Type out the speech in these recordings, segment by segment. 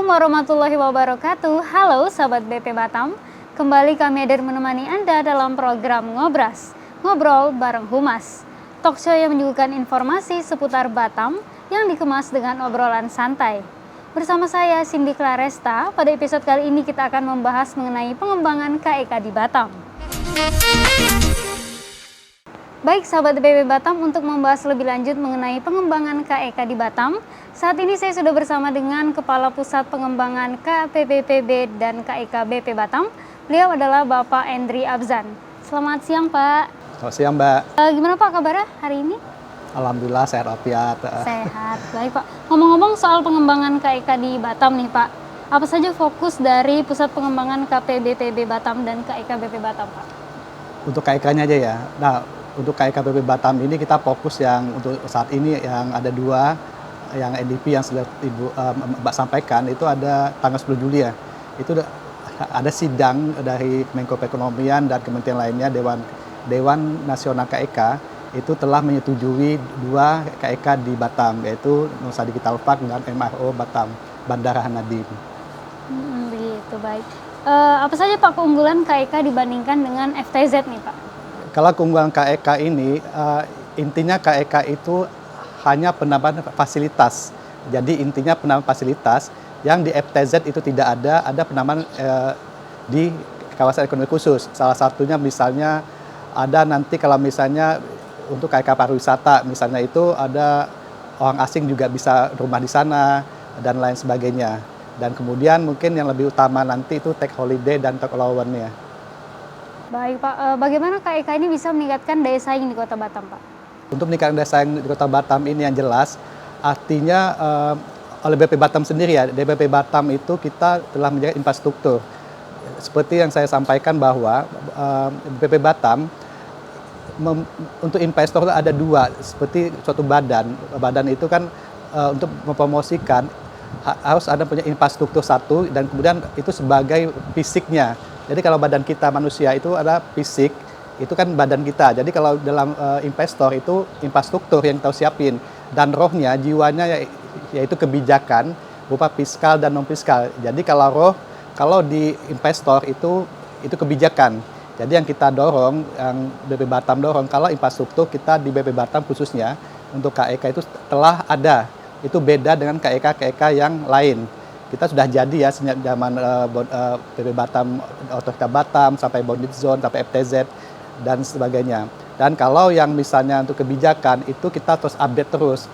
Assalamualaikum warahmatullahi wabarakatuh. Halo sahabat BP Batam, kembali kami hadir menemani Anda dalam program Ngobras, Ngobrol bareng Humas. Talkshow yang menyuguhkan informasi seputar Batam yang dikemas dengan obrolan santai. Bersama saya Cindy Claresta, pada episode kali ini kita akan membahas mengenai pengembangan KEK di Batam. Baik sahabat BP Batam, untuk membahas lebih lanjut mengenai pengembangan KEK di Batam, saat ini saya sudah bersama dengan Kepala Pusat Pengembangan KPPPB dan KEK BP Batam. Beliau adalah Bapak Endri Abzan. Selamat siang Pak. Selamat siang Mbak. Gimana Pak kabarnya hari ini? Alhamdulillah sehat walafiat. Sehat, baik Pak. Ngomong-ngomong soal pengembangan KEK di Batam nih Pak, apa saja fokus dari Pusat Pengembangan KPBPB Batam dan KEK BP Batam Pak? Untuk KEK-nya aja ya. Nah, untuk KEK BP Batam ini kita fokus yang untuk saat ini yang ada dua, yang NDP yang sudah Ibu Mbak sampaikan itu ada tanggal 10 Juli ya. Itu ada sidang dari Menko Perekonomian dan kementerian lainnya, Dewan Nasional KEK itu telah menyetujui dua KEK di Batam, yaitu Nusa Digital Park dan MRO Batam, Bandara Hanadim. Begitu, baik. Apa saja Pak keunggulan KEK dibandingkan dengan FTZ nih Pak? Kalau keunggulan KEK ini, intinya KEK itu hanya penambahan fasilitas. Jadi intinya penambahan fasilitas yang di FTZ itu tidak ada penambahan di kawasan ekonomi khusus. Salah satunya misalnya ada nanti kalau misalnya untuk KEK pariwisata, misalnya itu ada orang asing juga bisa rumah di sana dan lain sebagainya. Dan kemudian mungkin yang lebih utama nanti itu take holiday dan take allowance-nya. Baik Pak, bagaimana KEK ini bisa meningkatkan daya saing di Kota Batam Pak? Untuk meningkatkan daya saing di Kota Batam ini yang jelas, artinya oleh BP Batam sendiri ya, di BP Batam itu kita telah menjaga infrastruktur. Seperti yang saya sampaikan bahwa BP Batam untuk investor ada dua, seperti suatu badan. Badan itu kan untuk mempromosikan harus ada punya infrastruktur satu dan kemudian itu sebagai fisiknya. Jadi kalau badan kita manusia itu ada fisik, itu kan badan kita. Jadi kalau dalam investor itu infrastruktur yang kita siapin. Dan rohnya, jiwanya yaitu kebijakan berupa fiskal dan non-fiskal. Jadi kalau di investor itu kebijakan. Jadi yang kita dorong, yang BP Batam dorong, kalau infrastruktur kita di BP Batam khususnya untuk KEK itu telah ada. Itu beda dengan KEK yang lain. Kita sudah jadi ya sejak zaman BP Batam, Otorita Batam, sampai Bonded Zone, sampai FTZ, dan sebagainya. Dan kalau yang misalnya untuk kebijakan, itu kita terus update terus.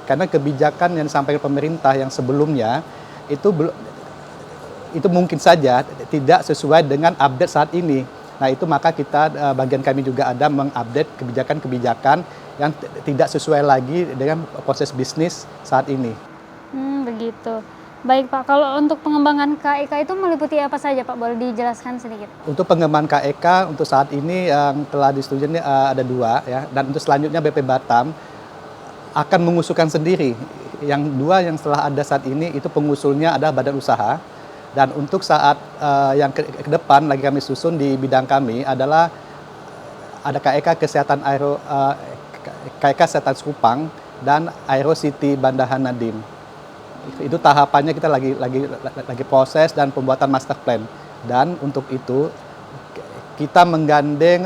Karena kebijakan yang disampaikan pemerintah yang sebelumnya, itu mungkin saja tidak sesuai dengan update saat ini. Nah itu maka kita, bagian kami juga ada mengupdate kebijakan-kebijakan yang tidak sesuai lagi dengan proses bisnis saat ini. Begitu. Baik Pak, kalau untuk pengembangan KEK itu meliputi apa saja Pak? Boleh dijelaskan sedikit? Untuk pengembangan KEK untuk saat ini yang telah disetujui ada dua ya, dan untuk selanjutnya BP Batam akan mengusulkan sendiri. Yang dua yang setelah ada saat ini itu pengusulnya ada badan usaha, dan untuk saat yang ke depan lagi kami susun di bidang kami adalah ada KEK Kesehatan KEK Kesehatan Sekupang dan Aero City Bandara Hanadim. Itu tahapannya kita lagi proses dan pembuatan master plan. Dan untuk itu kita menggandeng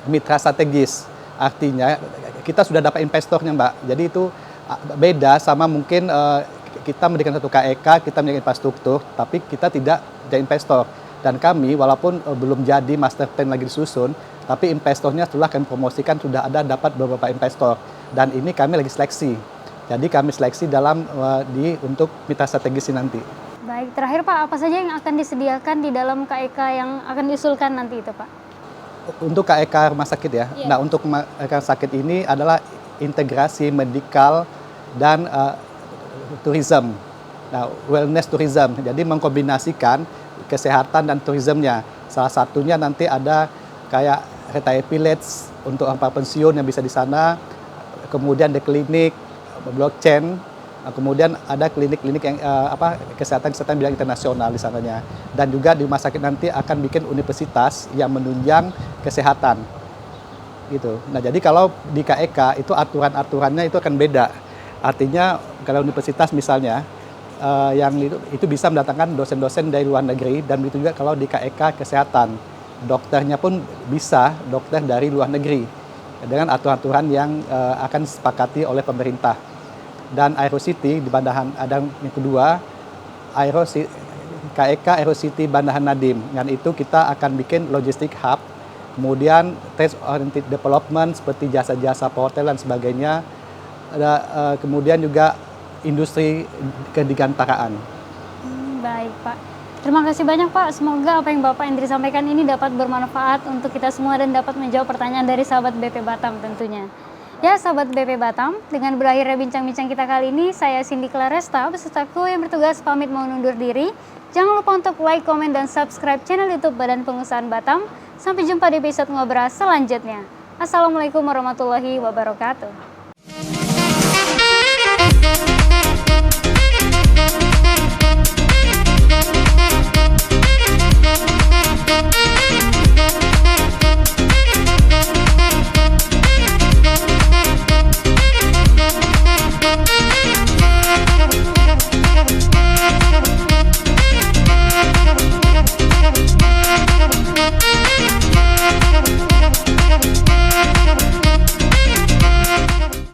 mitra strategis. Artinya kita sudah dapat investornya Mbak. Jadi itu beda sama mungkin kita mendirikan satu KEK, kita mendirikan infrastruktur, tapi kita tidak jadi investor. Dan kami walaupun belum jadi master plan lagi disusun, tapi investornya setelah kami promosikan sudah ada dapat beberapa investor. Dan ini kami lagi seleksi. Jadi kami seleksi untuk mitra strategis ini nanti. Baik, terakhir Pak, apa saja yang akan disediakan di dalam KEK yang akan diusulkan nanti itu Pak? Untuk KEK rumah sakit ya. Nah untuk KEK sakit ini adalah integrasi medikal dan tourism. Nah wellness tourism. Jadi mengkombinasikan kesehatan dan tourismnya. Salah satunya nanti ada kayak retire village untuk orang pensiun yang bisa di sana. Kemudian ada klinik blockchain, kemudian ada klinik-klinik yang kesehatan bidang internasional di sananya, dan juga di rumah sakit nanti akan bikin universitas yang menunjang kesehatan gitu. Nah jadi kalau di KEK itu aturan-aturannya itu akan beda, artinya kalau universitas misalnya yang itu bisa mendatangkan dosen-dosen dari luar negeri, dan begitu juga kalau di KEK Kesehatan. Dokternya pun bisa dokter dari luar negeri dengan aturan-aturan yang akan disepakati oleh pemerintah. Dan Aerocity di Bandahan, ada yang kedua, KEK Aerocity Bandahan Nadiem. Dan itu kita akan bikin logistik hub, kemudian test oriented development seperti jasa-jasa perhotelan dan sebagainya, kemudian juga industri kedirgantaraan. Baik Pak, terima kasih banyak Pak. Semoga apa yang Bapak Indri sampaikan ini dapat bermanfaat untuk kita semua dan dapat menjawab pertanyaan dari sahabat BP Batam tentunya. Ya sahabat BP Batam, dengan berakhirnya bincang-bincang kita kali ini, saya Cindy Claresta beserta kru yang bertugas pamit mau undur diri. Jangan lupa untuk like, komen, dan subscribe channel YouTube Badan Pengusahaan Batam. Sampai jumpa di episode Ngobras selanjutnya. Assalamualaikum warahmatullahi wabarakatuh.